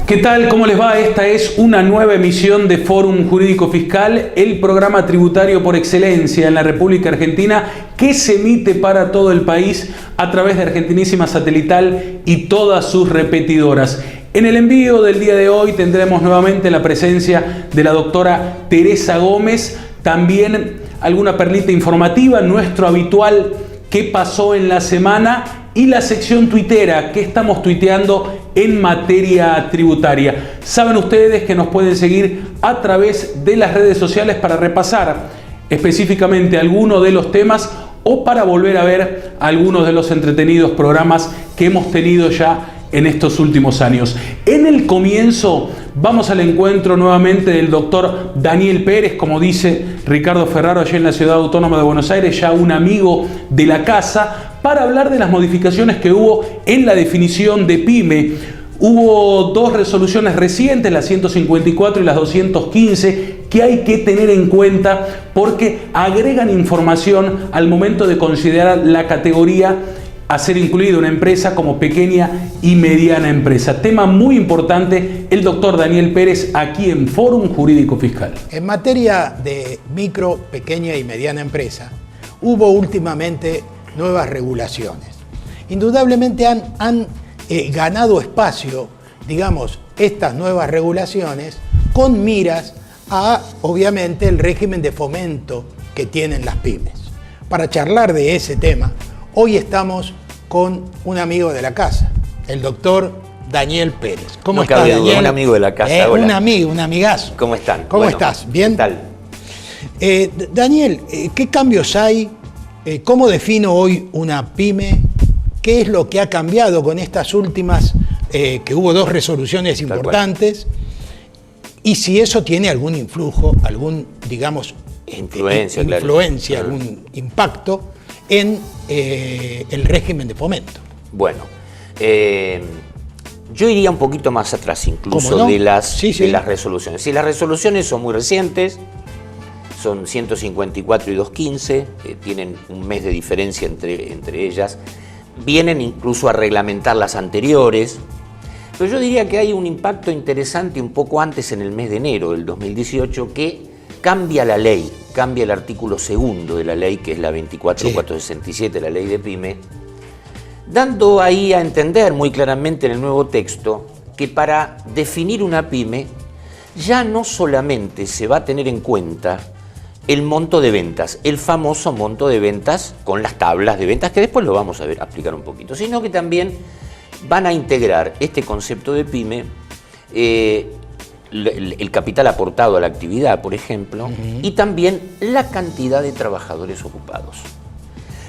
¿Qué tal? ¿Cómo les va? Esta es una nueva emisión de Fórum Jurídico Fiscal, el programa tributario por excelencia en la República Argentina que se emite para todo el país a través de Argentinísima Satelital y todas sus repetidoras. En el envío del día de hoy tendremos nuevamente la presencia de la doctora Teresa Gómez, también alguna perlita informativa, nuestro habitual ¿qué pasó en la semana? Y la sección tuitera, ¿qué estamos tuiteando en materia tributaria? Saben ustedes que nos pueden seguir a través de las redes sociales para repasar específicamente algunos de los temas o para volver a ver algunos de los entretenidos programas que hemos tenido ya en estos últimos años. En el comienzo vamos al encuentro nuevamente del doctor Daniel Pérez, como dice Ricardo Ferraro allá en la Ciudad Autónoma de Buenos Aires, ya un amigo de la casa, para hablar de las modificaciones que hubo en la definición de PYME. Hubo dos resoluciones recientes, la 154 y la 215, que hay que tener en cuenta porque agregan información al momento de considerar la categoría a ser incluida una empresa como pequeña y mediana empresa. Tema muy importante, el doctor Daniel Pérez aquí en Fórum Jurídico Fiscal. En materia de micro, pequeña y mediana empresa, hubo últimamente nuevas regulaciones. Indudablemente han ganado espacio, digamos, estas nuevas regulaciones con miras a, obviamente, el régimen de fomento que tienen las pymes. Para charlar de ese tema, hoy estamos con un amigo de la casa, el doctor Daniel Pérez. ¿Cómo está, Daniel? Un amigo de la casa. Un amigo, un amigazo. ¿Cómo están? ¿Cómo estás? ¿Bien? ¿Qué tal? Daniel, ¿qué cambios hay? ¿Cómo defino hoy una pyme? ¿Qué es lo que ha cambiado con estas últimas, que hubo dos resoluciones importantes? Y si eso tiene algún influjo, algún, digamos, influencia, claro, algún impacto en el régimen de fomento. Bueno, yo iría un poquito más atrás incluso ¿no? de las resoluciones. Sí, las resoluciones son muy recientes, son 154 y 215, tienen un mes de diferencia entre ellas, vienen incluso a reglamentar las anteriores, pero yo diría que hay un impacto interesante un poco antes, en el mes de enero del 2018, que cambia la ley, cambia el artículo segundo de la ley, que es la 24467, la ley de PYME, dando ahí a entender muy claramente en el nuevo texto que para definir una PYME ya no solamente se va a tener en cuenta el monto de ventas, el famoso monto de ventas con las tablas de ventas, que después lo vamos a explicar un poquito, sino que también van a integrar este concepto de PYME, el capital aportado a la actividad, por ejemplo, y también la cantidad de trabajadores ocupados.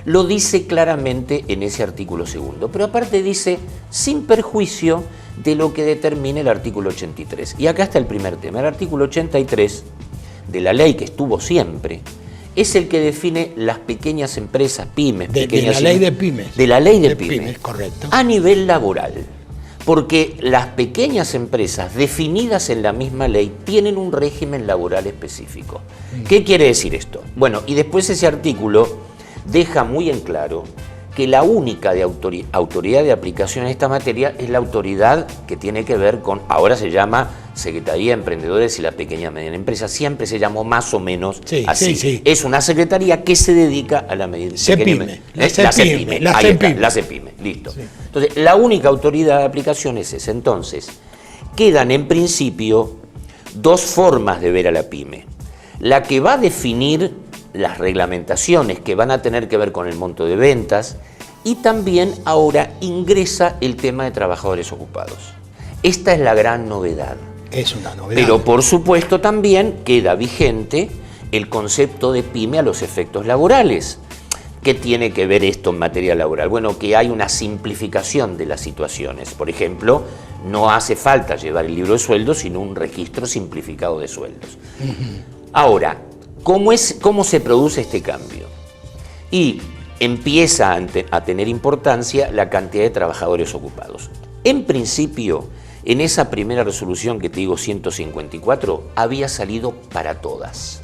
Lo dice claramente en ese artículo segundo, pero aparte dice sin perjuicio de lo que determine el artículo 83. Y acá está el primer tema. El artículo 83 de la ley, que estuvo siempre, es el que define las pequeñas empresas, pymes. De la ley de pymes. De la ley de pymes, correcto. A nivel laboral. Porque las pequeñas empresas definidas en la misma ley tienen un régimen laboral específico. ¿Qué quiere decir esto? Bueno, y después ese artículo deja muy en claro que la única autoridad de aplicación en esta materia es la autoridad que tiene que ver con, ahora se llama Secretaría de Emprendedores y la Pequeña y Mediana Empresa, siempre se llamó más o menos así. Sí. Es una secretaría que se dedica a la medida CEPYME. La CEPYME, listo. Sí. Entonces, la única autoridad de aplicación es esa. Entonces, quedan en principio dos formas de ver a la pyme. La que va a definir las reglamentaciones que van a tener que ver con el monto de ventas, y también ahora ingresa el tema de trabajadores ocupados. Esta es la gran novedad. Es una novedad. Pero por supuesto también queda vigente el concepto de pyme a los efectos laborales. ¿Qué tiene que ver esto en materia laboral? Bueno, que hay una simplificación de las situaciones. Por ejemplo, no hace falta llevar el libro de sueldos, sino un registro simplificado de sueldos. Ahora, ¿cómo se produce este cambio? Y empieza a tener importancia la cantidad de trabajadores ocupados. En principio, en esa primera resolución que te digo 154, había salido para todas,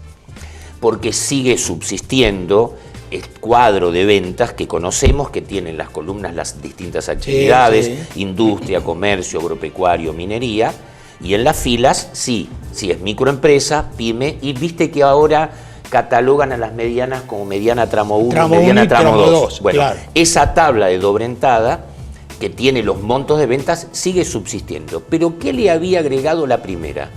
porque sigue subsistiendo el cuadro de ventas que conocemos, que tienen las columnas las distintas actividades, sí. Industria, comercio, agropecuario, minería, y en las filas, sí es microempresa, pyme, y viste que ahora catalogan a las medianas como mediana tramo 1, mediana tramo 2. Bueno, claro. Esa tabla de dobrentada que tiene los montos de ventas sigue subsistiendo. Pero ¿qué le había agregado la primera?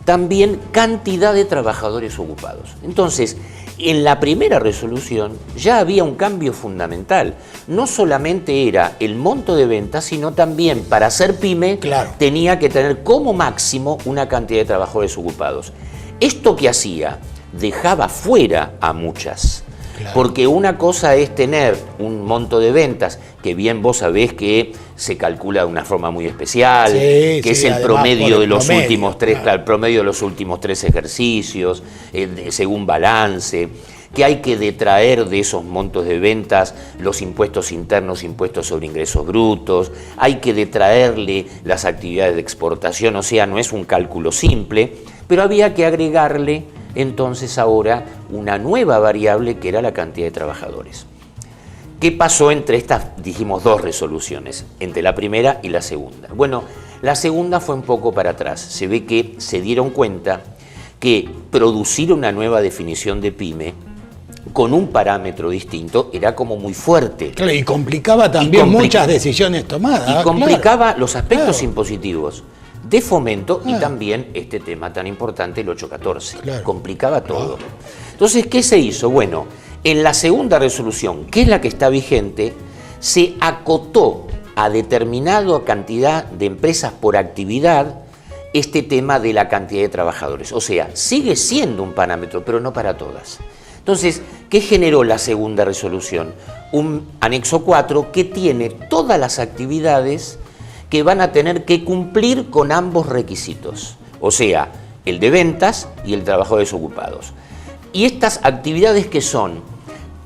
También cantidad de trabajadores ocupados. Entonces, en la primera resolución ya había un cambio fundamental. No solamente era el monto de ventas, sino también para ser pyme, claro, tenía que tener como máximo una cantidad de trabajadores ocupados. Esto que hacía dejaba fuera a muchas. Claro. Porque una cosa es tener un monto de ventas, que bien vos sabés que se calcula de una forma muy especial, que es el promedio de los últimos tres, claro, el promedio de los últimos 3 ejercicios, según balance, que hay que detraer de esos montos de ventas los impuestos internos, impuestos sobre ingresos brutos, hay que detraerle las actividades de exportación, o sea, no es un cálculo simple, pero había que agregarle entonces ahora una nueva variable que era la cantidad de trabajadores. ¿Qué pasó entre estas, dijimos, 2 resoluciones, entre la primera y la segunda? Bueno, la segunda fue un poco para atrás. Se ve que se dieron cuenta que producir una nueva definición de pyme con un parámetro distinto era como muy fuerte. Claro, y complicaba también muchas decisiones tomadas. Y complicaba, claro, los aspectos, claro, impositivos de fomento, y también este tema tan importante, el 814. Claro. Complicaba todo. Claro. Entonces, ¿qué se hizo? Bueno, en la segunda resolución, que es la que está vigente, se acotó a determinada cantidad de empresas por actividad este tema de la cantidad de trabajadores. O sea, sigue siendo un parámetro, pero no para todas. Entonces, ¿qué generó la segunda resolución? Un anexo 4 que tiene todas las actividades que van a tener que cumplir con ambos requisitos, o sea, el de ventas y el de trabajadores ocupados. Y estas actividades que son,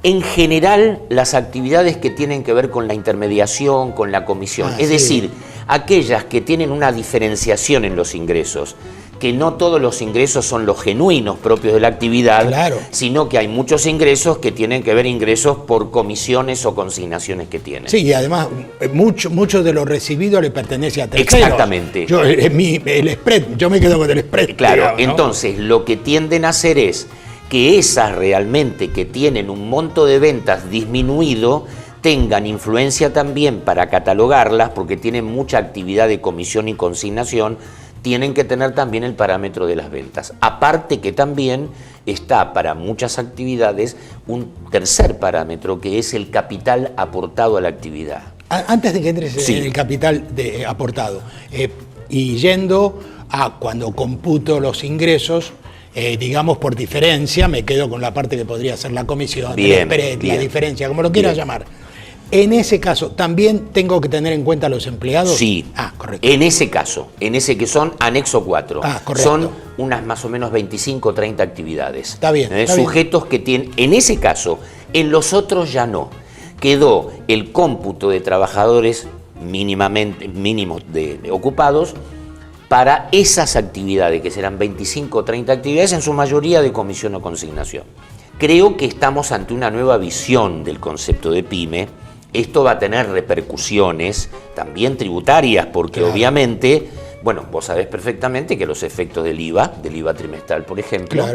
en general, las actividades que tienen que ver con la intermediación, con la comisión, es decir, aquellas que tienen una diferenciación en los ingresos, que no todos los ingresos son los genuinos propios de la actividad, claro, sino que hay muchos ingresos que tienen que ver ingresos por comisiones o consignaciones que tienen. Sí, y además mucho de lo recibido le pertenece a terceros. Exactamente. El spread, yo me quedo con el spread. Claro, digamos, ¿no? Entonces lo que tienden a hacer es que esas realmente que tienen un monto de ventas disminuido tengan influencia también para catalogarlas, porque tienen mucha actividad de comisión y consignación, tienen que tener también el parámetro de las ventas. Aparte que también está para muchas actividades un tercer parámetro, que es el capital aportado a la actividad. Antes de que entres en el capital aportado, y yendo a cuando computo los ingresos, digamos por diferencia, me quedo con la parte que podría ser la comisión, la diferencia, como lo quieras llamar. En ese caso, ¿también tengo que tener en cuenta a los empleados? Sí, correcto. En ese caso, que son anexo 4, son unas más o menos 25 o 30 actividades. Está bien. Sujetos que tienen, en ese caso, en los otros ya no. Quedó el cómputo de trabajadores mínimos de ocupados para esas actividades, que serán 25 o 30 actividades, en su mayoría de comisión o consignación. Creo que estamos ante una nueva visión del concepto de pyme. Esto va a tener repercusiones también tributarias, porque obviamente, bueno, vos sabés perfectamente que los efectos del IVA trimestral, por ejemplo,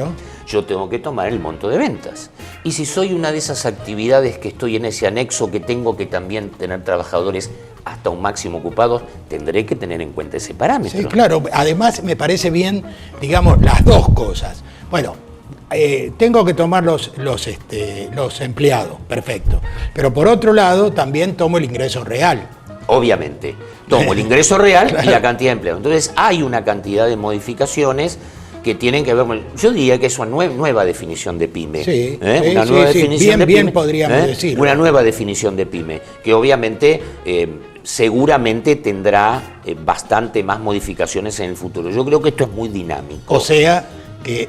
yo tengo que tomar el monto de ventas. Y si soy una de esas actividades que estoy en ese anexo, que tengo que también tener trabajadores hasta un máximo ocupados, tendré que tener en cuenta ese parámetro. Sí, claro. Además, me parece bien, digamos, las dos cosas. Bueno, tengo que tomar los empleados, perfecto. Pero por otro lado, también tomo el ingreso real. Obviamente, tomo el ingreso real y la cantidad de empleados. Entonces, hay una cantidad de modificaciones que tienen que ver con... Yo diría que es una nueva definición de pyme. Una nueva definición de pyme. Bien podríamos decirlo. Una nueva definición de pyme, que obviamente seguramente tendrá bastante más modificaciones en el futuro. Yo creo que esto es muy dinámico. O sea que,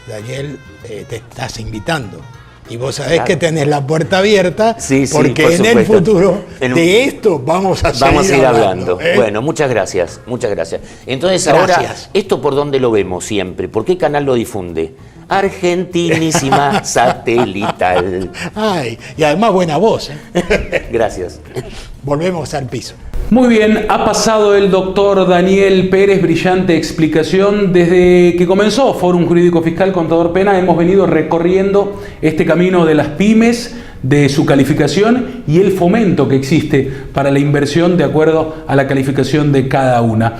Daniel, te estás invitando Y vos sabés que tenés la puerta abierta, Sí, sí, porque por en el supuesto. futuro de esto vamos a ir hablando. ¿eh? Bueno, muchas gracias, muchas gracias. Entonces Gracias. ahora, ¿esto por dónde lo vemos siempre? ¿Por qué canal lo difunde? Argentinísima Satelital. Ay, y además buena voz, ¿eh? Gracias. Volvemos al piso. Muy bien, ha pasado el doctor Daniel Pérez, brillante explicación. Desde que comenzó Fórum Jurídico Fiscal Contador Pena hemos venido recorriendo este camino de las pymes, de su calificación y el fomento que existe para la inversión de acuerdo a la calificación de cada una.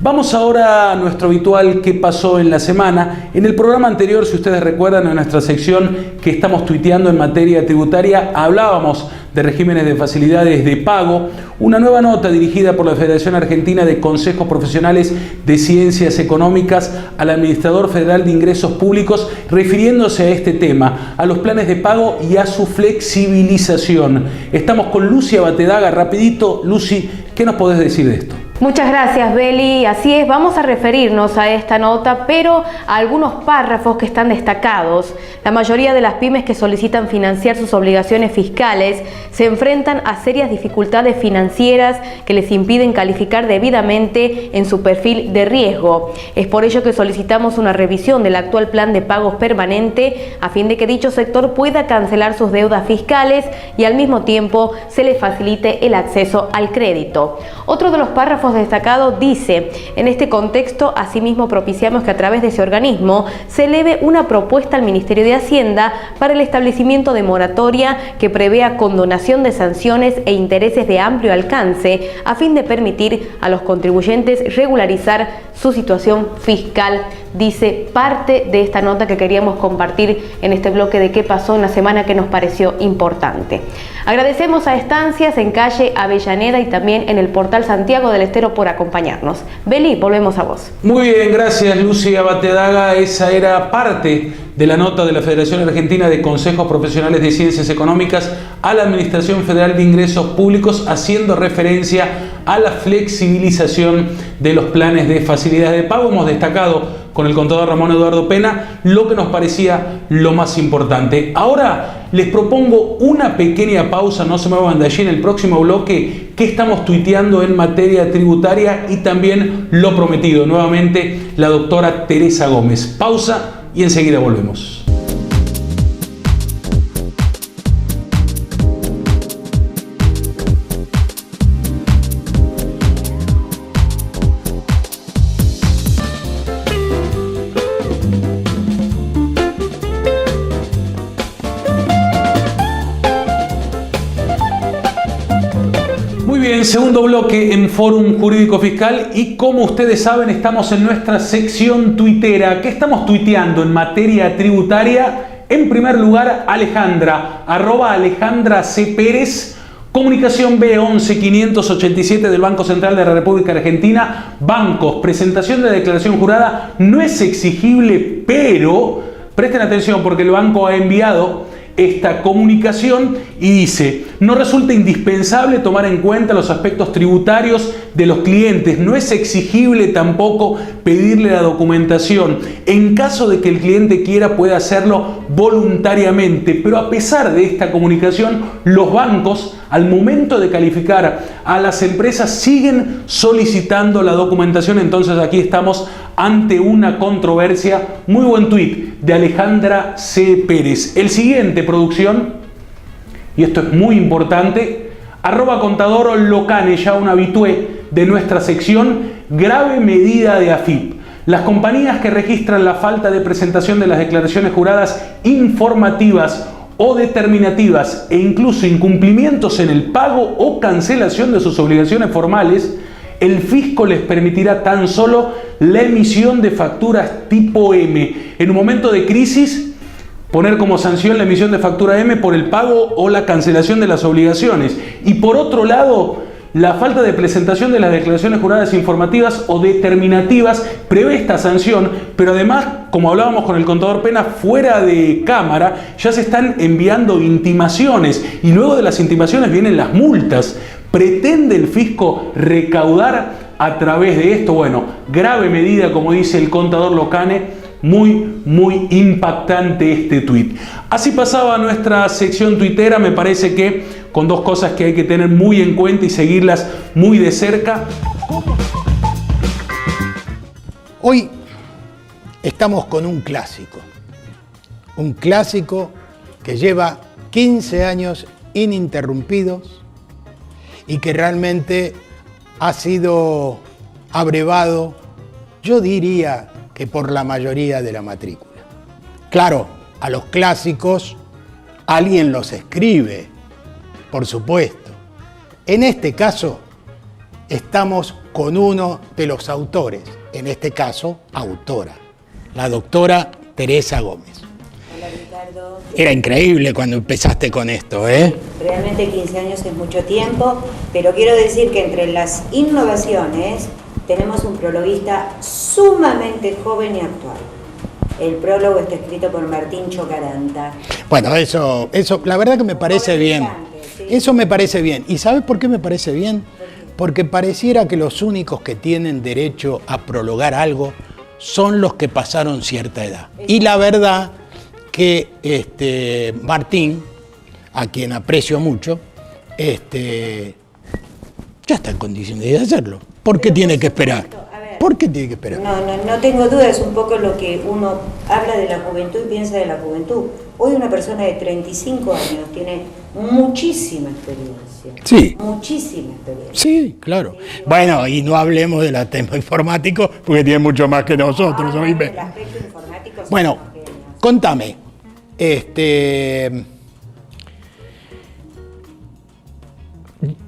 Vamos ahora a nuestro habitual ¿Qué pasó en la semana? En el programa anterior, si ustedes recuerdan, en nuestra sección que estamos tuiteando en materia tributaria, hablábamos de regímenes de facilidades de pago, una nueva nota dirigida por la Federación Argentina de Consejos Profesionales de Ciencias Económicas al Administrador Federal de Ingresos Públicos, refiriéndose a este tema, a los planes de pago y a su flexibilización. Estamos con Lucia Batedaga. Rapidito, Lucy, ¿qué nos podés decir de esto? Muchas gracias, Beli. Así es, vamos a referirnos a esta nota, pero a algunos párrafos que están destacados. La mayoría de las pymes que solicitan financiar sus obligaciones fiscales se enfrentan a serias dificultades financieras que les impiden calificar debidamente en su perfil de riesgo. Es por ello que solicitamos una revisión del actual plan de pagos permanente a fin de que dicho sector pueda cancelar sus deudas fiscales y al mismo tiempo se le facilite el acceso al crédito. Otro de los párrafos destacado dice: en este contexto, asimismo propiciamos que a través de ese organismo se eleve una propuesta al Ministerio de Hacienda para el establecimiento de moratoria que prevea condonación de sanciones e intereses de amplio alcance a fin de permitir a los contribuyentes regularizar su situación fiscal, dice parte de esta nota que queríamos compartir en este bloque de qué pasó en la semana que nos pareció importante. Agradecemos a Estancias en calle Avellaneda y también en el portal Santiago del Estero por acompañarnos. Beli, volvemos a vos. Muy bien, gracias Lucia Batedaga. Esa era parte de la nota de la Federación Argentina de Consejos Profesionales de Ciencias Económicas a la Administración Federal de Ingresos Públicos, haciendo referencia a la flexibilización de los planes de facilidades de pago. Hemos destacado con el contador Ramón Eduardo Pena lo que nos parecía lo más importante. Ahora les propongo una pequeña pausa, no se muevan de allí. En el próximo bloque, ¿qué estamos tuiteando en materia tributaria? Y también lo prometido, nuevamente la doctora Teresa Gómez. Pausa y enseguida volvemos. En segundo bloque en Fórum Jurídico Fiscal, y como ustedes saben estamos en nuestra sección tuitera. ¿Qué estamos tuiteando en materia tributaria? En primer lugar, Alejandra, @Alejandra C. Pérez, Comunicación B 11587 del Banco Central de la República Argentina. Bancos, presentación de declaración jurada no es exigible, pero presten atención porque el banco ha enviado esta comunicación y dice: no resulta indispensable tomar en cuenta los aspectos tributarios de los clientes, no es exigible tampoco pedirle la documentación. En caso de que el cliente quiera, puede hacerlo voluntariamente, pero a pesar de esta comunicación, los bancos, al momento de calificar a las empresas, siguen solicitando la documentación. Entonces aquí estamos ante una controversia. Muy buen tuit de Alejandra C. Pérez. El siguiente, producción, y esto es muy importante, @contador Locane, ya un habitué de nuestra sección: grave medida de AFIP. Las compañías que registran la falta de presentación de las declaraciones juradas informativas o determinativas e incluso incumplimientos en el pago o cancelación de sus obligaciones formales, el fisco les permitirá tan solo la emisión de facturas tipo M. En un momento de crisis, poner como sanción la emisión de factura M por el pago o la cancelación de las obligaciones. Y por otro lado, la falta de presentación de las declaraciones juradas informativas o determinativas prevé esta sanción, pero además, como hablábamos con el contador Pena fuera de cámara, ya se están enviando intimaciones y luego de las intimaciones vienen las multas. ¿Pretende el fisco recaudar a través de esto? Bueno, grave medida, como dice el contador Locane, muy impactante este tuit. Así pasaba nuestra sección tuitera, me parece que con dos cosas que hay que tener muy en cuenta y seguirlas muy de cerca. Hoy estamos con un clásico que lleva 15 años ininterrumpidos y que realmente ha sido abrevado, yo diría que por la mayoría de la matrícula. Claro, a los clásicos alguien los escribe, por supuesto. En este caso, estamos con uno de los autores, en este caso, autora, la doctora Teresa Gómez. Hola Ricardo. Era increíble cuando empezaste con esto, ¿eh? Realmente 15 años es mucho tiempo, pero quiero decir que entre las innovaciones tenemos un prologuista sumamente joven y actual. El prólogo está escrito por Martín Chocaranta. Bueno, eso la verdad que me parece bien. ¿Sí? Eso me parece bien. ¿Y sabes por qué me parece bien? Porque pareciera que los únicos que tienen derecho a prologar algo son los que pasaron cierta edad. Y la verdad que Martín, a quien aprecio mucho, ya está en condiciones de hacerlo. ¿Por qué tiene que esperar? ¿Por qué tiene que esperar? No tengo duda, es un poco lo que uno habla de la juventud y piensa de la juventud. Hoy una persona de 35 años tiene muchísima experiencia. Sí. Muchísima experiencia. Sí, claro. Bueno, y no hablemos del tema informático, porque tiene mucho más que nosotros. El aspecto informático. Bueno, contame.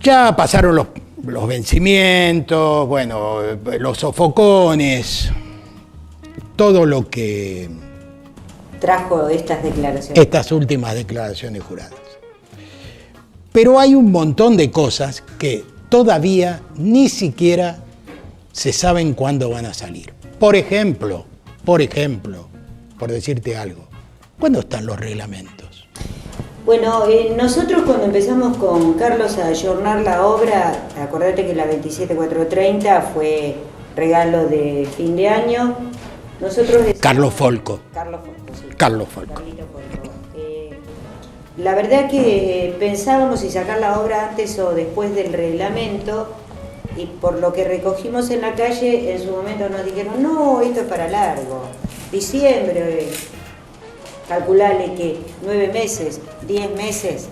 Ya pasaron los vencimientos, bueno, los sofocones, todo lo que trajo estas últimas declaraciones juradas. Pero hay un montón de cosas que todavía ni siquiera se saben cuándo van a salir. Por ejemplo, por decirte algo, ¿cuándo están los reglamentos? Bueno, nosotros cuando empezamos con Carlos a ayornar la obra, acordate que la 27430 fue regalo de fin de año. Nosotros Carlos Folco. Sí. Carlos Folco. La verdad que pensábamos si sacar la obra antes o después del reglamento, y por lo que recogimos en la calle, en su momento nos dijeron, no, esto es para largo, diciembre, calculale que 9 meses, 10 meses.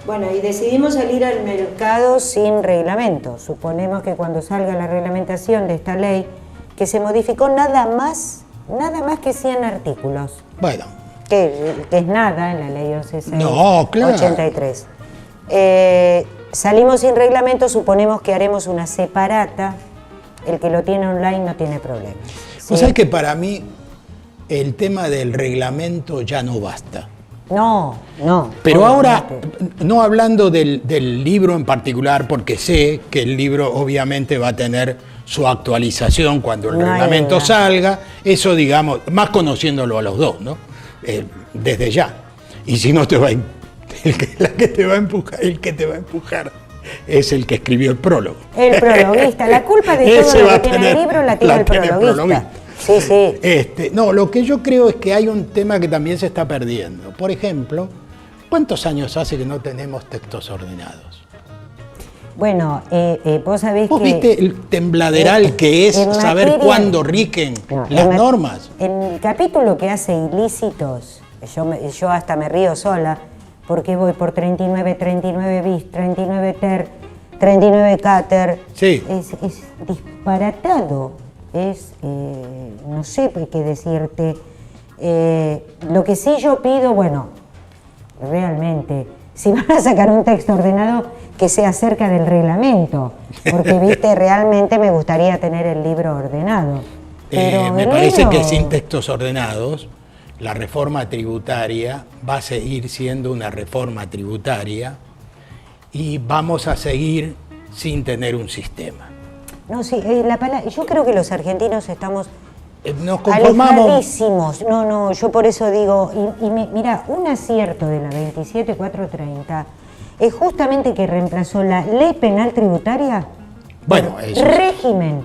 Bueno, y decidimos salir al mercado sin reglamento. Suponemos que cuando salga la reglamentación de esta ley, que se modificó nada más que 100 artículos. Bueno. Que es nada en la ley 11.683. No, claro. Salimos sin reglamento, suponemos que haremos una separata. El que lo tiene online no tiene problema. ¿Sí? O sea que para mí el tema del reglamento ya no basta. No. Pero ahora, no hablando del libro en particular, porque sé que el libro obviamente va a tener su actualización cuando el reglamento salga, eso digamos, más conociéndolo a los dos, ¿no? Desde ya. Y si no te va el que te va a empujar es el que escribió el prólogo. El prologuista. La culpa de todo lo que tiene el libro la tiene el prologuista. Sí. No, lo que yo creo es que hay un tema que también se está perdiendo. Por ejemplo, ¿cuántos años hace que no tenemos textos ordenados? Bueno, vos sabés ¿Vos que... viste el tembladeral que es saber cuándo rigen las normas? En el capítulo que hace ilícitos, yo hasta me río sola, porque voy por 39 bis, 39 ter, 39 cater. Sí. Es disparatado. No sé qué decirte. Lo que sí yo pido, bueno, realmente, si van a sacar un texto ordenado, que sea cerca del reglamento, porque viste, realmente me gustaría tener el libro ordenado. Pero me parece que sin textos ordenados, la reforma tributaria va a seguir siendo una reforma tributaria y vamos a seguir sin tener un sistema. No, sí, yo creo que los argentinos estamos nos conformamos. Alejadísimos. No, yo por eso digo, mira, un acierto de la 27430 es justamente que reemplazó la ley penal tributaria por régimen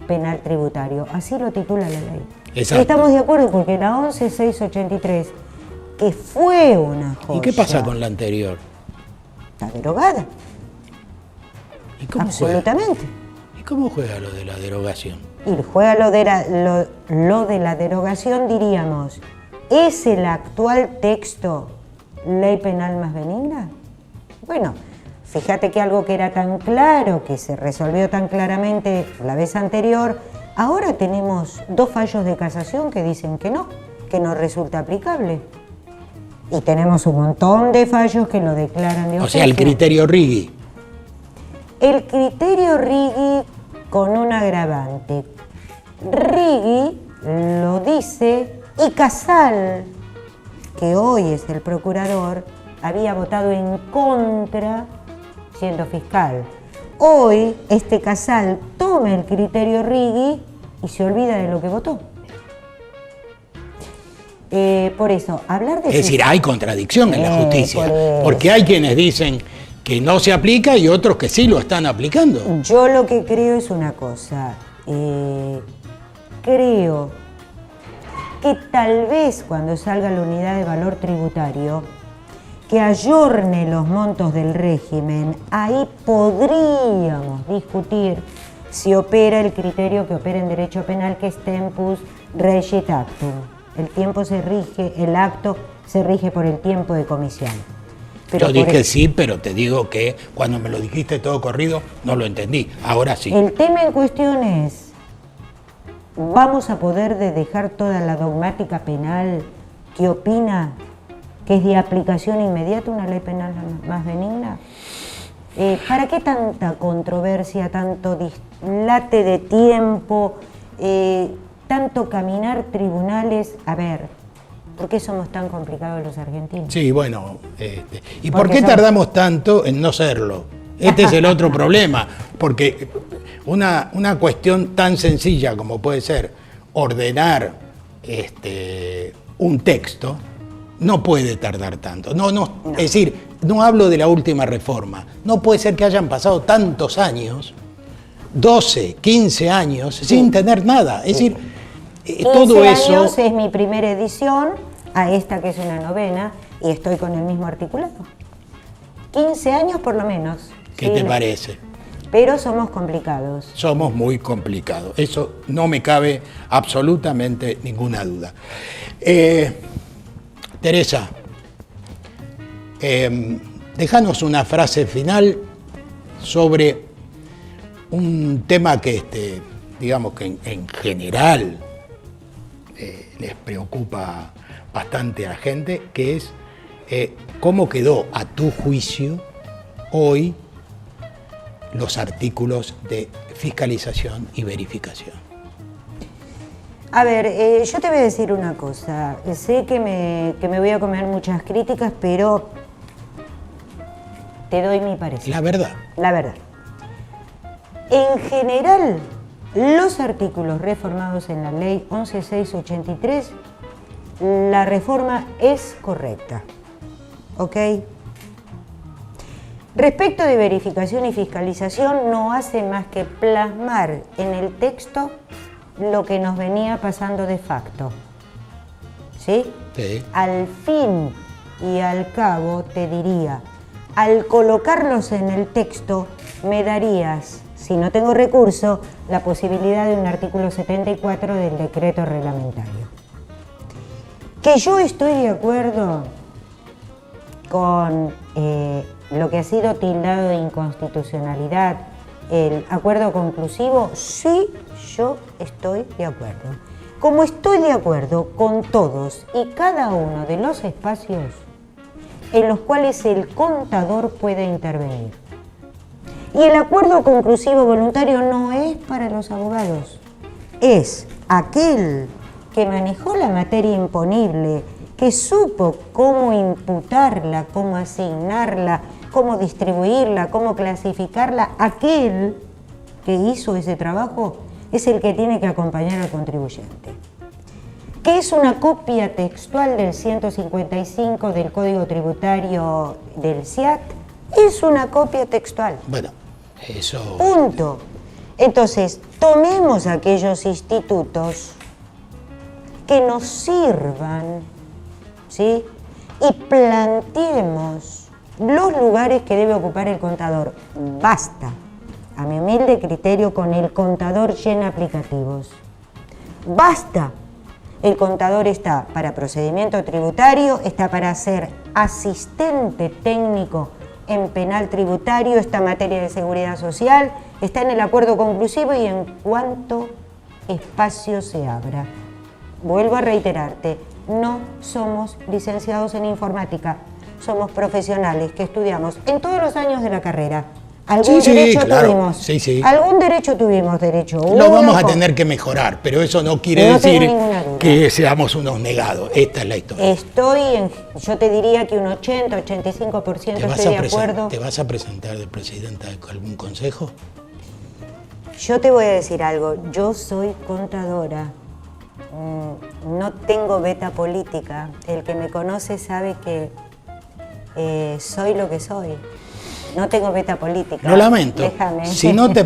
Penal Tributario. Así lo titula la ley. Exacto. Y estamos de acuerdo porque la 11.683, que fue una joya, ¿Y qué pasa con la anterior? está derogada. ¿Y cómo juega? Absolutamente. ¿Y cómo juega lo de la derogación? Y juega lo de la derogación, diríamos, ¿es el actual texto ley penal más benigna? Bueno, fíjate que algo que era tan claro, que se resolvió tan claramente la vez anterior, ahora tenemos 2 fallos de casación que dicen que no resulta aplicable. Y tenemos un montón de fallos que lo declaran de O sea, el oficio. criterio Righi. El criterio Righi con un agravante. Righi lo dice y Casal, que hoy es el procurador, había votado en contra siendo fiscal. Hoy este Casal toma el criterio Righi y se olvida de lo que votó. Por eso, hablar de... Es decir, hay contradicción en la justicia, por eso. porque hay quienes dicen que no se aplica y otros que sí lo están aplicando. Yo lo que creo es una cosa. Creo que tal vez cuando salga la unidad de valor tributario, que ayorne los montos del régimen, ahí podríamos discutir si opera el criterio que opera en derecho penal, que es tempus regit actum. El acto se rige por el tiempo de comisión. Pero Yo dije sí, pero te digo que cuando me lo dijiste todo corrido no lo entendí. Ahora sí. El tema en cuestión es, ¿vamos a poder dejar toda la dogmática penal que opina que es de aplicación inmediata una ley penal más benigna? ¿Para qué tanta controversia, tanto dislate de tiempo, tanto caminar tribunales? A ver, ¿por qué somos tan complicados los argentinos? Sí, bueno. ¿Y por Porque qué son- tardamos tanto en no serlo? Este es el otro problema, porque una cuestión tan sencilla como puede ser ordenar un texto no puede tardar tanto. No. Es decir, no hablo de la última reforma. No puede ser que hayan pasado tantos años, 12, 15 años, sin tener nada. Es decir, 15 todo eso... años es mi primera edición, a esta que es una novena, y estoy con el mismo articulado. 15 años por lo menos. ¿Qué Sí, te parece? Pero somos complicados. Somos muy complicados. Eso no me cabe absolutamente ninguna duda. Teresa, déjanos una frase final sobre un tema que, digamos que en general les preocupa bastante a la gente, que es cómo quedó a tu juicio hoy los artículos de fiscalización y verificación. A ver, yo te voy a decir una cosa. Sé que me voy a comer muchas críticas, pero te doy mi parecer. La verdad. La verdad. En general, los artículos reformados en la ley 11.683, la reforma es correcta. ¿Ok? Respecto de verificación y fiscalización, no hace más que plasmar en el texto lo que nos venía pasando de facto. ¿Sí? Sí. Al fin y al cabo, te diría, al colocarlos en el texto, me darías, si no tengo recurso, la posibilidad de un artículo 74 del decreto reglamentario. Que yo estoy de acuerdo con lo que ha sido tildado de inconstitucionalidad, el acuerdo conclusivo, sí, yo estoy de acuerdo. Como estoy de acuerdo con todos y cada uno de los espacios en los cuales el contador puede intervenir. Y el acuerdo conclusivo voluntario no es para los abogados, es aquel que manejó la materia imponible, que supo cómo imputarla, cómo asignarla, cómo distribuirla, cómo clasificarla. Aquel que hizo ese trabajo es el que tiene que acompañar al contribuyente. ¿Qué es una copia textual del 155 del Código Tributario del SIAT? Es una copia textual. Bueno, eso... Punto. Entonces, tomemos aquellos institutos que nos sirvan, ¿sí? Y planteemos los lugares que debe ocupar el contador. Basta, a mi humilde criterio, con el contador llena aplicativos. Basta. El contador está para procedimiento tributario, está para ser asistente técnico en penal tributario, está en materia de seguridad social, está en el acuerdo conclusivo y en cuanto espacio se abra. Vuelvo a reiterarte, no somos licenciados en informática, somos profesionales que estudiamos en todos los años de la carrera. Algún derecho tuvimos. Sí. Algún derecho tuvimos, derecho. Lo vamos a tener que mejorar, pero eso no quiere decir que seamos unos negados. Esta es la historia. Yo te diría que un 80-85% estoy de acuerdo. ¿Te vas a presentar de presidenta de algún consejo? Yo te voy a decir algo. Yo soy contadora. No tengo beta política. El que me conoce sabe que soy lo que soy. No tengo beta política. Lo lamento. Déjame. Si no te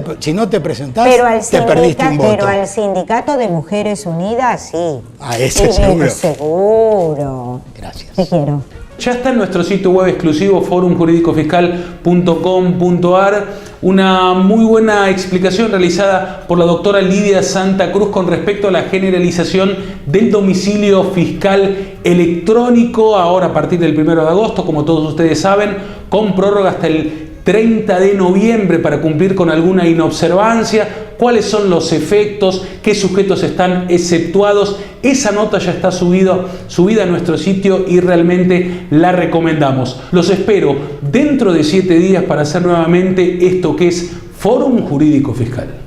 presentás, te perdiste un voto. Pero al Sindicato de Mujeres Unidas, sí. A ese seguro. Seguro. Gracias. Te quiero. Ya está en nuestro sitio web exclusivo forumjuridicofiscal.com.ar una muy buena explicación realizada por la doctora Lidia Santa Cruz con respecto a la generalización del domicilio fiscal electrónico, ahora a partir del 1 de agosto, como todos ustedes saben, con prórroga hasta el 30 de noviembre para cumplir con alguna inobservancia, cuáles son los efectos, qué sujetos están exceptuados. Esa nota ya está subida a nuestro sitio y realmente la recomendamos. Los espero dentro de 7 días para hacer nuevamente esto que es Fórum Jurídico Fiscal.